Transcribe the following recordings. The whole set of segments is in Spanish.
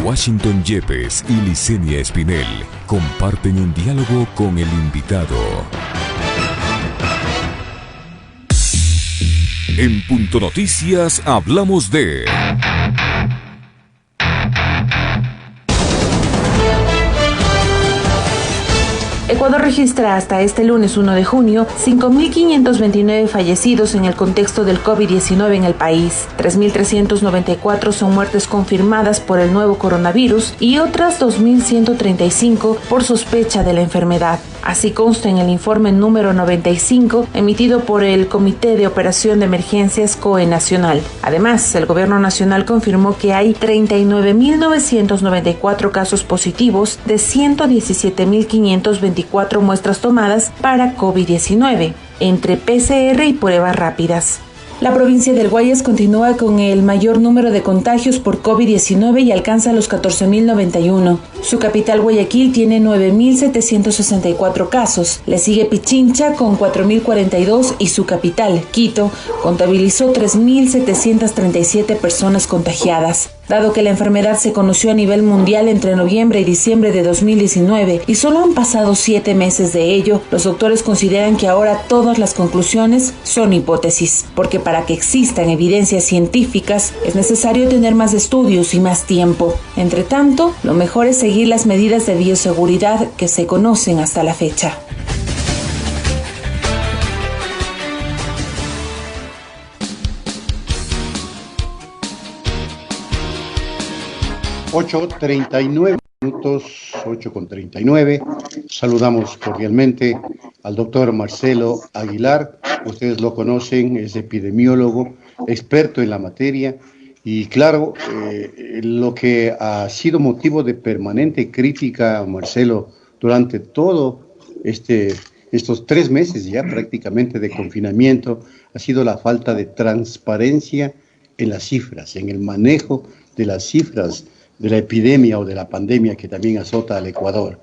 Washington Yepes y Licenia Espinel comparten un diálogo con el invitado. En Punto Noticias hablamos de... Ecuador registra hasta este lunes 1 de junio 5.529 fallecidos en el contexto del COVID-19 en el país. 3.394 son muertes confirmadas por el nuevo coronavirus y otras 2.135 por sospecha de la enfermedad. Así consta en el informe número 95 emitido por el Comité de Operación de Emergencias COE Nacional. Además, el Gobierno Nacional confirmó que hay 39.994 casos positivos de 117.524 muestras tomadas para COVID-19, entre PCR y pruebas rápidas. La provincia del Guayas continúa con el mayor número de contagios por COVID-19 y alcanza los 14.091. Su capital, Guayaquil, tiene 9.764 casos. Le sigue Pichincha con 4.042 y su capital, Quito, contabilizó 3.737 personas contagiadas. Dado que la enfermedad se conoció a nivel mundial entre noviembre y diciembre de 2019 y solo han pasado 7 meses de ello, los doctores consideran que ahora todas las conclusiones son hipótesis, porque para que existan evidencias científicas es necesario tener más estudios y más tiempo. Entre tanto, lo mejor es seguir las medidas de bioseguridad que se conocen hasta la fecha. (8:39 minutos, 8:39). Saludamos cordialmente al doctor Marcelo Aguilar. Ustedes lo conocen, es epidemiólogo, experto en la materia. Y claro, lo que ha sido motivo de permanente crítica, Marcelo, durante todo estos 3 meses ya prácticamente de confinamiento, ha sido la falta de transparencia en las cifras, en el manejo de las cifras de la epidemia o de la pandemia que también azota al Ecuador.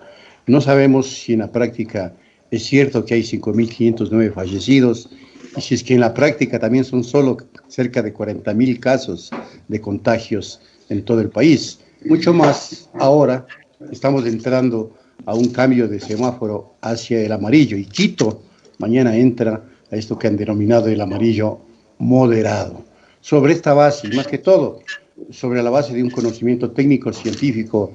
No sabemos si en la práctica es cierto que hay 5.509 fallecidos y si es que en la práctica también son solo cerca de 40.000 casos de contagios en todo el país. Mucho más ahora estamos entrando a un cambio de semáforo hacia el amarillo y Quito mañana entra a esto que han denominado el amarillo moderado. Sobre esta base y más que todo sobre la base de un conocimiento técnico científico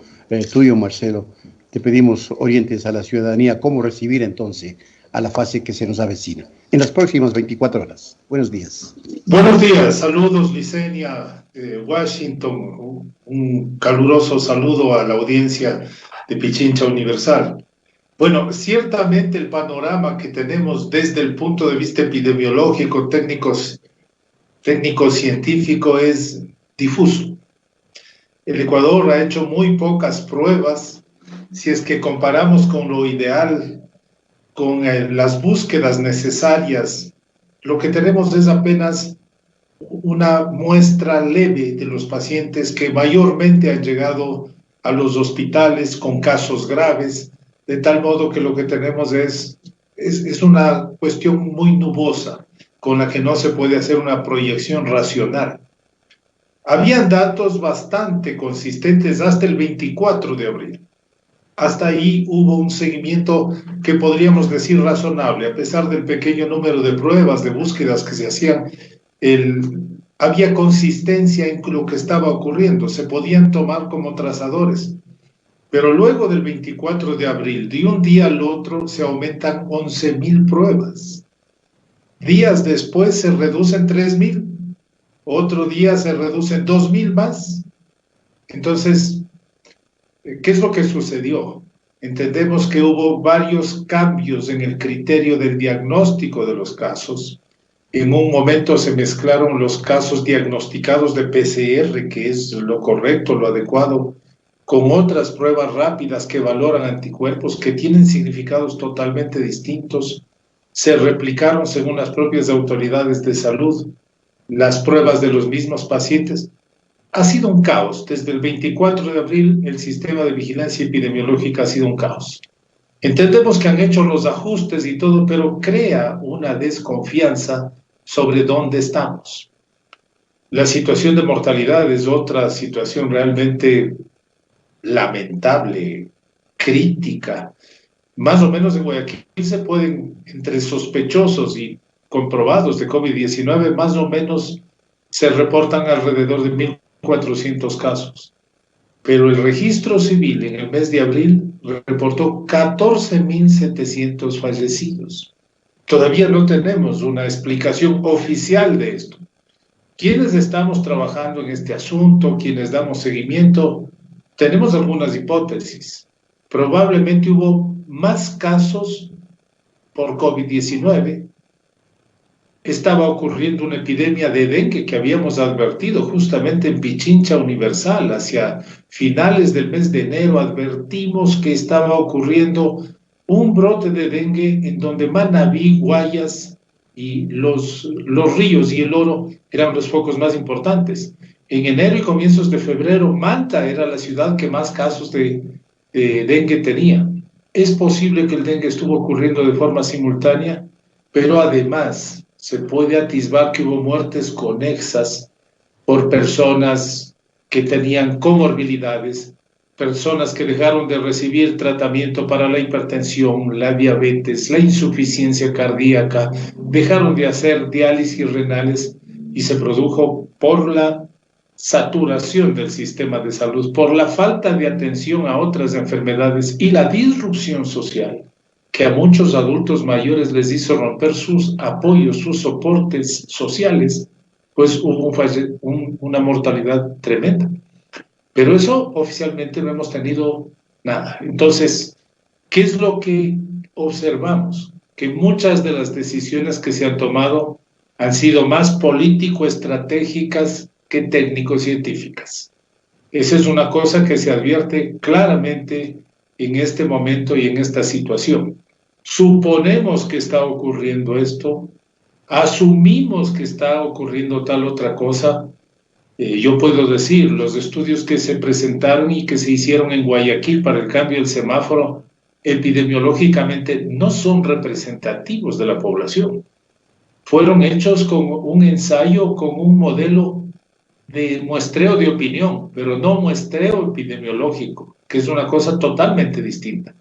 tuyo, Marcelo, te pedimos orientes a la ciudadanía cómo recibir entonces a la fase que se nos avecina en las próximas 24 horas. Buenos días. Buenos días, saludos Licenia, Washington, un caluroso saludo a la audiencia de Pichincha Universal. Bueno, ciertamente el panorama que tenemos desde el punto de vista epidemiológico, técnico-científico es difuso. El Ecuador ha hecho muy pocas pruebas. Si es que comparamos con lo ideal, con las búsquedas necesarias, lo que tenemos es apenas una muestra leve de los pacientes que mayormente han llegado a los hospitales con casos graves, de tal modo que lo que tenemos es una cuestión muy nubosa, con la que no se puede hacer una proyección racional. Habían datos bastante consistentes hasta el 24 de abril. Hasta ahí hubo un seguimiento que podríamos decir razonable, a pesar del pequeño número de pruebas, de búsquedas que se hacían. Había consistencia en lo que estaba ocurriendo, se podían tomar como trazadores. Pero luego del 24 de abril, de un día al otro, se aumentan 11.000 pruebas. Días después se reducen 3.000. Otro día se reducen 2.000 más. Entonces, ¿qué es lo que sucedió? Entendemos que hubo varios cambios en el criterio del diagnóstico de los casos. En un momento se mezclaron los casos diagnosticados de PCR, que es lo correcto, lo adecuado, con otras pruebas rápidas que valoran anticuerpos que tienen significados totalmente distintos. Se replicaron, según las propias autoridades de salud, las pruebas de los mismos pacientes. Ha sido un caos. Desde el 24 de abril, el sistema de vigilancia epidemiológica ha sido un caos. Entendemos que han hecho los ajustes y todo, pero crea una desconfianza sobre dónde estamos. La situación de mortalidad es otra situación realmente lamentable, crítica. Más o menos en Guayaquil se pueden, entre sospechosos y comprobados de COVID-19, más o menos se reportan alrededor de 1.400 casos. Pero el registro civil en el mes de abril reportó 14.700 fallecidos. Todavía no tenemos una explicación oficial de esto. Quienes estamos trabajando en este asunto, quienes damos seguimiento, tenemos algunas hipótesis. Probablemente hubo más casos por COVID-19. Estaba ocurriendo una epidemia de dengue que habíamos advertido justamente en Pichincha Universal. Hacia finales del mes de enero advertimos que estaba ocurriendo un brote de dengue en donde Manabí, Guayas y los ríos y el Oro eran los focos más importantes. En enero y comienzos de febrero, Manta era la ciudad que más casos de dengue tenía. Es posible que el dengue estuvo ocurriendo de forma simultánea, pero además se puede atisbar que hubo muertes conexas por personas que tenían comorbilidades, personas que dejaron de recibir tratamiento para la hipertensión, la diabetes, la insuficiencia cardíaca, dejaron de hacer diálisis renales y se produjo por la saturación del sistema de salud, por la falta de atención a otras enfermedades y la disrupción social que a muchos adultos mayores les hizo romper sus apoyos, sus soportes sociales, pues hubo una mortalidad tremenda. Pero eso oficialmente no hemos tenido nada. Entonces, ¿qué es lo que observamos? Que muchas de las decisiones que se han tomado han sido más político-estratégicas que técnico-científicas. Esa es una cosa que se advierte claramente en este momento y en esta situación. Suponemos que está ocurriendo esto, asumimos que está ocurriendo tal otra cosa. Yo puedo decir, los estudios que se presentaron y que se hicieron en Guayaquil para el cambio del semáforo, epidemiológicamente no son representativos de la población. Fueron hechos con un ensayo, con un modelo de muestreo de opinión, pero no muestreo epidemiológico, que es una cosa totalmente distinta.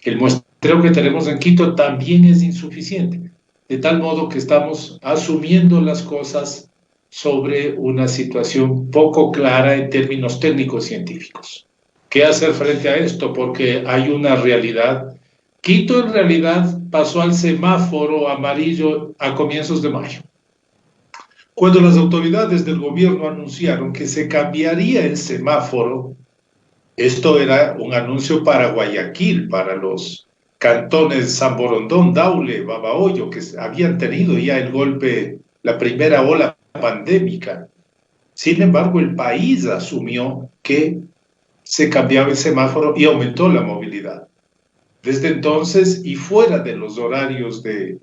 El muestreo que tenemos en Quito también es insuficiente, de tal modo que estamos asumiendo las cosas sobre una situación poco clara en términos técnicos científicos. ¿Qué hacer frente a esto? Porque hay una realidad. Quito en realidad pasó al semáforo amarillo a comienzos de mayo. Cuando las autoridades del gobierno anunciaron que se cambiaría el semáforo, esto era un anuncio para Guayaquil, para los cantones San Borondón, Daule, Babahoyo, que habían tenido ya el golpe, la primera ola pandémica. Sin embargo, el país asumió que se cambiaba el semáforo y aumentó la movilidad. Desde entonces, y fuera de los horarios de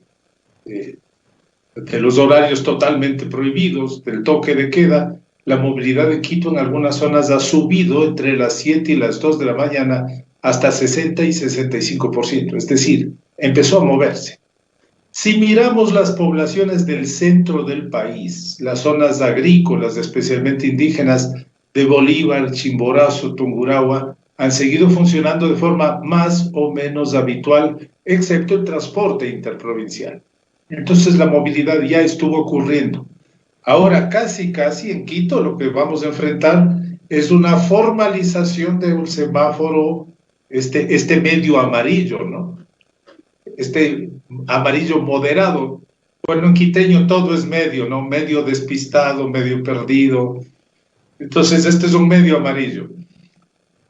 los horarios totalmente prohibidos, del toque de queda, la movilidad de Quito en algunas zonas ha subido entre las 7 y las 2 de la mañana hasta 60 y 65%, es decir, empezó a moverse. Si miramos las poblaciones del centro del país, las zonas agrícolas, especialmente indígenas, de Bolívar, Chimborazo, Tungurahua, han seguido funcionando de forma más o menos habitual, excepto el transporte interprovincial. Entonces la movilidad ya estuvo ocurriendo. Ahora casi en Quito lo que vamos a enfrentar es una formalización de un semáforo, este medio amarillo, ¿no? Este amarillo moderado. Bueno, en quiteño todo es medio, ¿no? Medio despistado, medio perdido. Entonces este es un medio amarillo.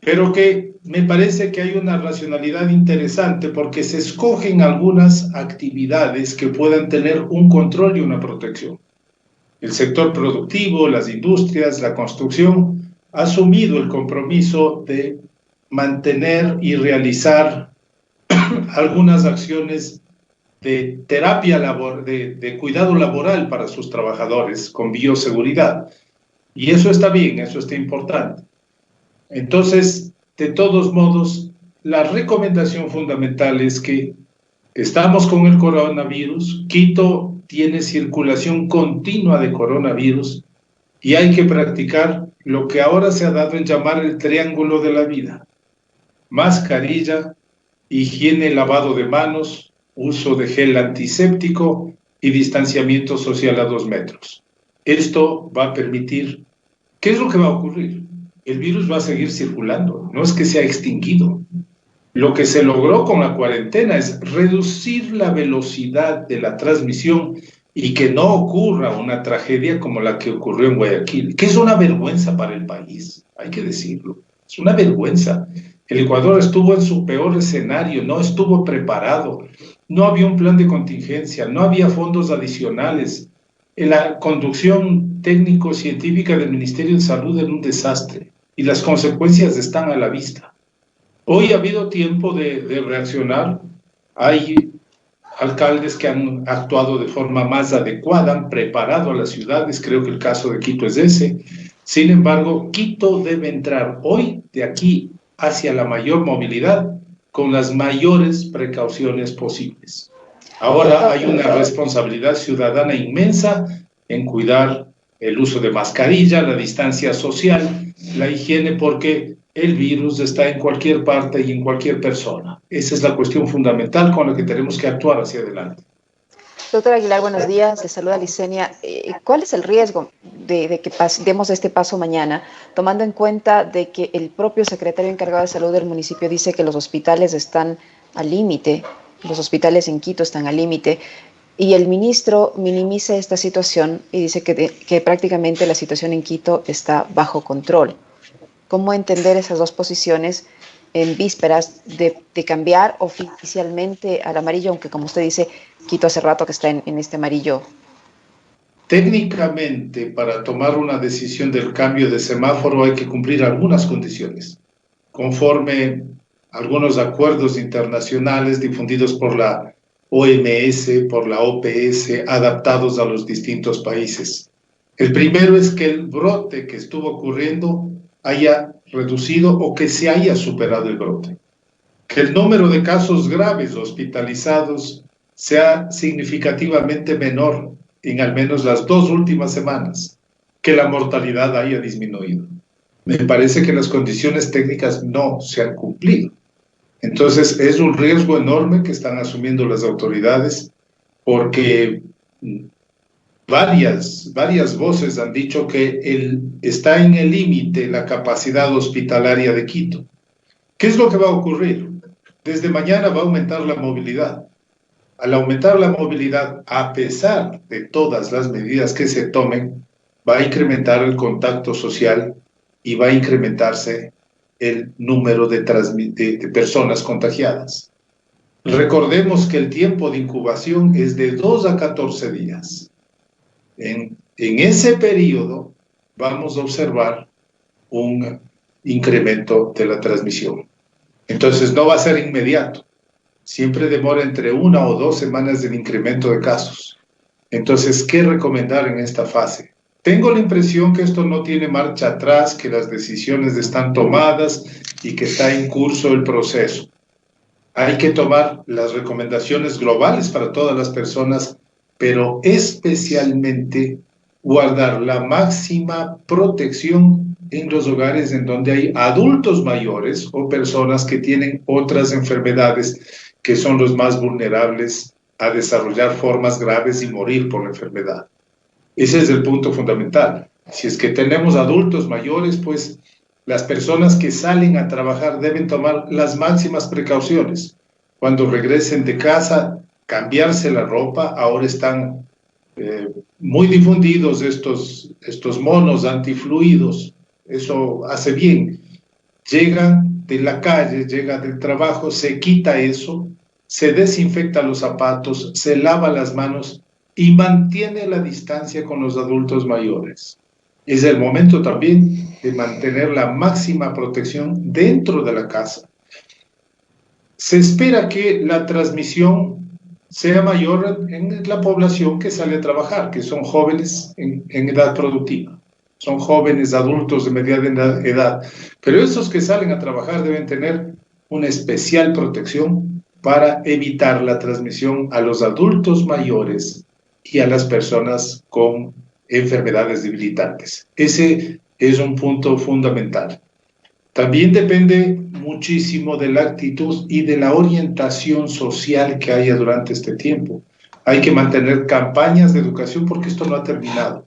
Pero que me parece que hay una racionalidad interesante porque se escogen algunas actividades que puedan tener un control y una protección. El sector productivo, las industrias, la construcción, ha asumido el compromiso de mantener y realizar algunas acciones de terapia de cuidado laboral para sus trabajadores con bioseguridad. Y eso está bien, eso está importante. Entonces, de todos modos, la recomendación fundamental es que estamos con el coronavirus, Quito tiene circulación continua de coronavirus y hay que practicar lo que ahora se ha dado en llamar el triángulo de la vida: mascarilla, higiene, lavado de manos, uso de gel antiséptico y distanciamiento social a 2 metros. Esto va a permitir... ¿Qué es lo que va a ocurrir? El virus va a seguir circulando, no es que se ha extinguido. Lo que se logró con la cuarentena es reducir la velocidad de la transmisión y que no ocurra una tragedia como la que ocurrió en Guayaquil, que es una vergüenza para el país, hay que decirlo, es una vergüenza. El Ecuador estuvo en su peor escenario, no estuvo preparado, no había un plan de contingencia, no había fondos adicionales. La conducción técnico-científica del Ministerio de Salud era un desastre y las consecuencias están a la vista. Hoy ha habido tiempo de reaccionar. Hay alcaldes que han actuado de forma más adecuada, han preparado a las ciudades, creo que el caso de Quito es ese. Sin embargo, Quito debe entrar hoy de aquí hacia la mayor movilidad con las mayores precauciones posibles. Ahora hay una responsabilidad ciudadana inmensa en cuidar el uso de mascarilla, la distancia social, la higiene, porque el virus está en cualquier parte y en cualquier persona. Esa es la cuestión fundamental con la que tenemos que actuar hacia adelante. Doctor Aguilar, buenos días. Le saluda Licenia. ¿Cuál es el riesgo de que demos este paso mañana, tomando en cuenta de que el propio secretario encargado de salud del municipio dice que los hospitales están al límite, los hospitales en Quito están al límite, y el ministro minimiza esta situación y dice que prácticamente la situación en Quito está bajo control? ¿Cómo entender esas dos posiciones en vísperas de cambiar oficialmente al amarillo, aunque como usted dice, Quito hace rato que está en este amarillo? Técnicamente, para tomar una decisión del cambio de semáforo hay que cumplir algunas condiciones, conforme algunos acuerdos internacionales difundidos por la OMS, por la OPS, adaptados a los distintos países. El primero es que el brote que estuvo ocurriendo haya reducido o que se haya superado el brote. Que el número de casos graves hospitalizados sea significativamente menor en al menos las 2 últimas semanas, que la mortalidad haya disminuido. Me parece que las condiciones técnicas no se han cumplido. Entonces es un riesgo enorme que están asumiendo las autoridades, porque varias voces han dicho que está en el límite la capacidad hospitalaria de Quito. ¿Qué es lo que va a ocurrir? Desde mañana va a aumentar la movilidad. Al aumentar la movilidad, a pesar de todas las medidas que se tomen, va a incrementar el contacto social y va a incrementarse el número de personas contagiadas. Recordemos que el tiempo de incubación es de 2 a 14 días. En ese periodo vamos a observar un incremento de la transmisión. Entonces no va a ser inmediato. Siempre demora entre 1 o 2 semanas del incremento de casos. Entonces, ¿qué recomendar en esta fase? Tengo la impresión que esto no tiene marcha atrás, que las decisiones están tomadas y que está en curso el proceso. Hay que tomar las recomendaciones globales para todas las personas, pero especialmente guardar la máxima protección en los hogares en donde hay adultos mayores o personas que tienen otras enfermedades que son los más vulnerables a desarrollar formas graves y morir por la enfermedad. Ese es el punto fundamental. Si es que tenemos adultos mayores, pues las personas que salen a trabajar deben tomar las máximas precauciones. Cuando regresen de casa, cambiarse la ropa. Ahora están muy difundidos estos monos antifluidos. Eso hace bien. Llegan de la calle, llega del trabajo, se quita eso, se desinfecta los zapatos, se lava las manos y mantiene la distancia con los adultos mayores. Es el momento también de mantener la máxima protección dentro de la casa. Se espera que la transmisión sea mayor en la población que sale a trabajar, que son jóvenes en edad productiva. Son jóvenes, adultos de mediana edad, pero esos que salen a trabajar deben tener una especial protección para evitar la transmisión a los adultos mayores y a las personas con enfermedades debilitantes. Ese es un punto fundamental. También depende muchísimo de la actitud y de la orientación social que haya durante este tiempo. Hay que mantener campañas de educación porque esto no ha terminado.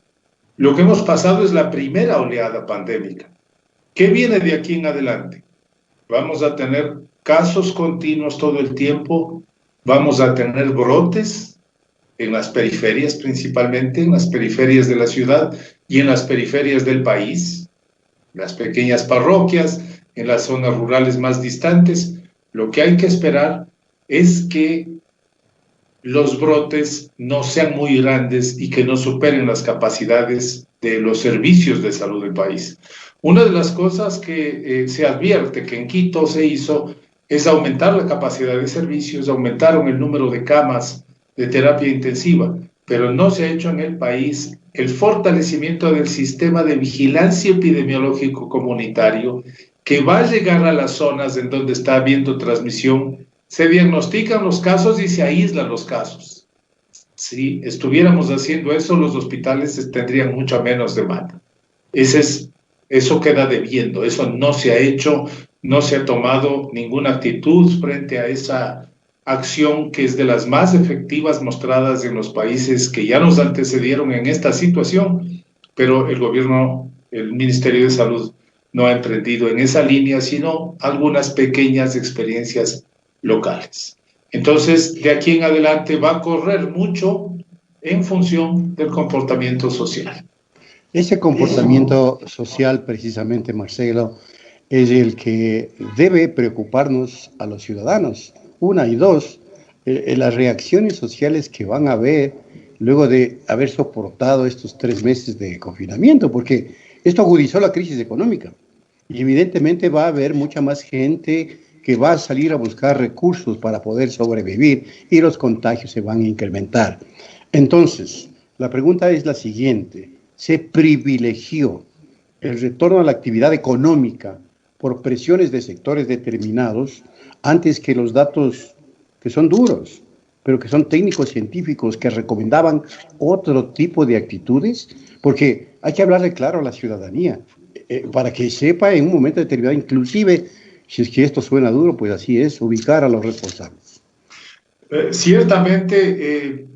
Lo que hemos pasado es la primera oleada pandémica. ¿Qué viene de aquí en adelante? Vamos a tener casos continuos todo el tiempo, vamos a tener brotes en las periferias principalmente, en las periferias de la ciudad y en las periferias del país, las pequeñas parroquias, en las zonas rurales más distantes. Lo que hay que esperar es que los brotes no sean muy grandes y que no superen las capacidades de los servicios de salud del país. Una de las cosas que se advierte que en Quito se hizo es aumentar la capacidad de servicios, aumentaron el número de camas de terapia intensiva, pero no se ha hecho en el país el fortalecimiento del sistema de vigilancia epidemiológico comunitario que va a llegar a las zonas en donde está habiendo transmisión. Se diagnostican los casos y se aíslan los casos. Si estuviéramos haciendo eso, los hospitales tendrían mucha menos demanda. Eso queda debiendo, eso no se ha hecho, no se ha tomado ninguna actitud frente a esa acción que es de las más efectivas mostradas en los países que ya nos antecedieron en esta situación, pero el gobierno, el Ministerio de Salud no ha emprendido en esa línea, sino algunas pequeñas experiencias locales. Entonces, de aquí en adelante va a correr mucho en función del comportamiento social. Ese comportamiento social, precisamente, Marcelo, es el que debe preocuparnos a los ciudadanos. Una y dos, las reacciones sociales que van a haber luego de haber soportado estos 3 meses de confinamiento, porque esto agudizó la crisis económica y evidentemente va a haber mucha más gente que va a salir a buscar recursos para poder sobrevivir y los contagios se van a incrementar. Entonces, la pregunta es la siguiente: ¿se privilegió el retorno a la actividad económica por presiones de sectores determinados antes que los datos que son duros, pero que son técnicos científicos que recomendaban otro tipo de actitudes? Porque hay que hablarle claro a la ciudadanía, para que sepa en un momento determinado, inclusive, si es que esto suena duro, pues así es, ubicar a los responsables. Ciertamente,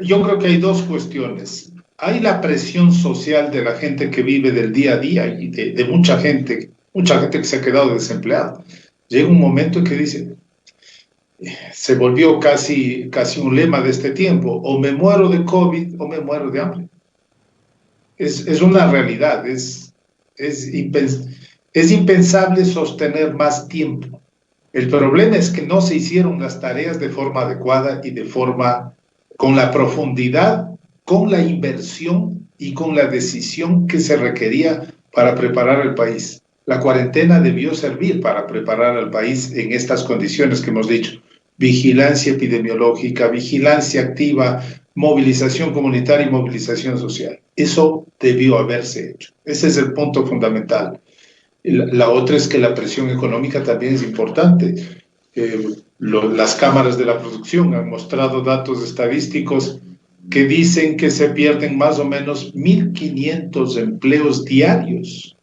yo creo que hay dos cuestiones. Hay la presión social de la gente que vive del día a día y de mucha gente que se ha quedado desempleada. Llega un momento en que dice, se volvió casi un lema de este tiempo: o me muero de COVID o me muero de hambre. Es una realidad, es impensable sostener más tiempo. El problema es que no se hicieron las tareas de forma adecuada y con la profundidad, con la inversión y con la decisión que se requería para preparar al país. La cuarentena debió servir para preparar al país en estas condiciones que hemos dicho: vigilancia epidemiológica, vigilancia activa, movilización comunitaria y movilización social. Eso debió haberse hecho. Ese es el punto fundamental. La otra es que la presión económica también es importante. Las cámaras de la producción han mostrado datos estadísticos que dicen que se pierden más o menos 1.500 empleos diarios.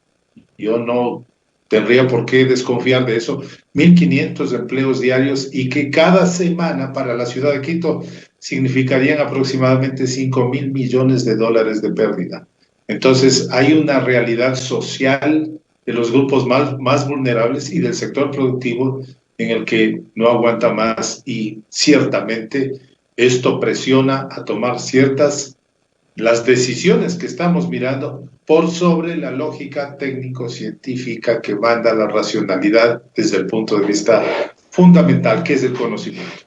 Yo no tendría por qué desconfiar de eso. 1.500 empleos diarios, y que cada semana para la ciudad de Quito significarían aproximadamente $5.000 millones de pérdida. Entonces hay una realidad social de los grupos más vulnerables y del sector productivo en el que no aguanta más, y ciertamente esto presiona a tomar las decisiones que estamos mirando por sobre la lógica técnico-científica que manda la racionalidad desde el punto de vista fundamental, que es el conocimiento.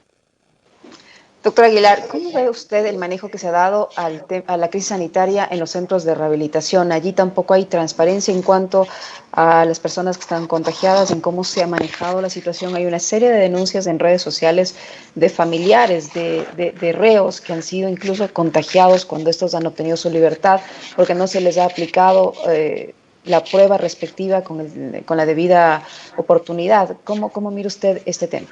Doctor Aguilar, ¿cómo ve usted el manejo que se ha dado a la crisis sanitaria en los centros de rehabilitación? Allí tampoco hay transparencia en cuanto a las personas que están contagiadas, en cómo se ha manejado la situación. Hay una serie de denuncias en redes sociales de familiares, de reos que han sido incluso contagiados cuando estos han obtenido su libertad porque no se les ha aplicado la prueba respectiva con la debida oportunidad. ¿Cómo mira usted este tema?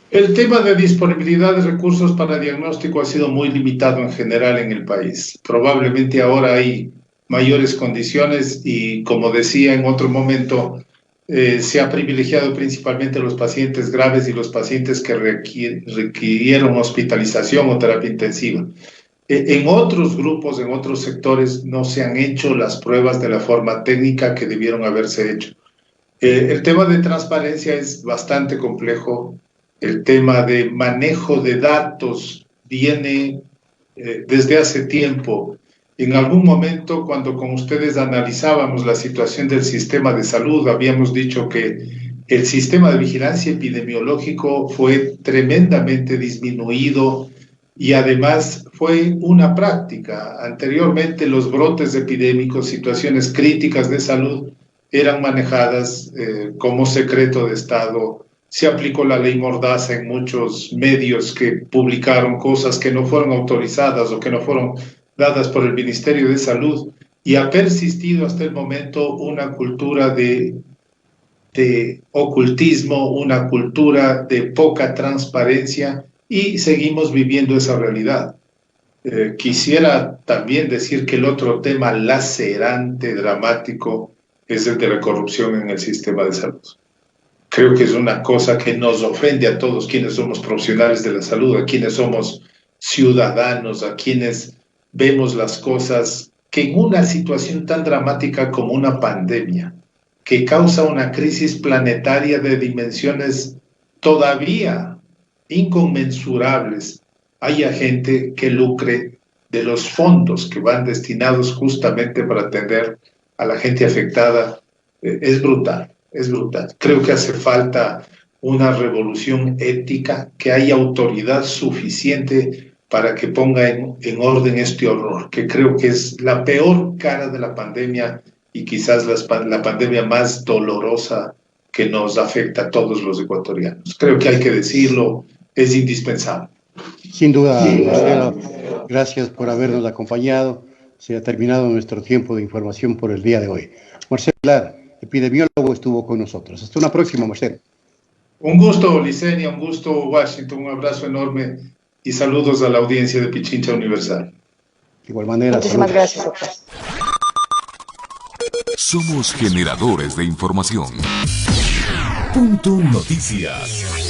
El tema de disponibilidad de recursos para diagnóstico ha sido muy limitado en general en el país. Probablemente ahora hay mayores condiciones y, como decía en otro momento, se ha privilegiado principalmente a los pacientes graves y los pacientes que requirieron hospitalización o terapia intensiva. En otros grupos, en otros sectores, no se han hecho las pruebas de la forma técnica que debieron haberse hecho. El tema de transparencia es bastante complejo. El tema de manejo de datos viene desde hace tiempo. En algún momento, cuando con ustedes analizábamos la situación del sistema de salud, habíamos dicho que el sistema de vigilancia epidemiológico fue tremendamente disminuido y además fue una práctica. Anteriormente, los brotes epidémicos, situaciones críticas de salud, eran manejadas como secreto de Estado. Se aplicó la ley Mordaza en muchos medios que publicaron cosas que no fueron autorizadas o que no fueron dadas por el Ministerio de Salud, y ha persistido hasta el momento una cultura de ocultismo, una cultura de poca transparencia, y seguimos viviendo esa realidad. Quisiera también decir que el otro tema lacerante, dramático, es el de la corrupción en el sistema de salud. Creo que es una cosa que nos ofende a todos quienes somos profesionales de la salud, a quienes somos ciudadanos, a quienes vemos las cosas, que en una situación tan dramática como una pandemia, que causa una crisis planetaria de dimensiones todavía inconmensurables, haya gente que lucre de los fondos que van destinados justamente para atender a la gente afectada. Es brutal, es brutal. Creo que hace falta una revolución ética, que haya autoridad suficiente para que ponga en orden este horror, que creo que es la peor cara de la pandemia y quizás la pandemia más dolorosa que nos afecta a todos los ecuatorianos. Creo que hay que decirlo, es indispensable. Sin duda, Marcelo, gracias por habernos acompañado. Se ha terminado nuestro tiempo de información por el día de hoy. Marcelo Aguilar, epidemiólogo, estuvo con nosotros. Hasta una próxima, Marcelo. Un gusto, Licenia, un gusto, Washington, un abrazo enorme y saludos a la audiencia de Pichincha Universal. De igual manera, muchísimas gracias, doctor. Somos generadores de información. Punto Noticias.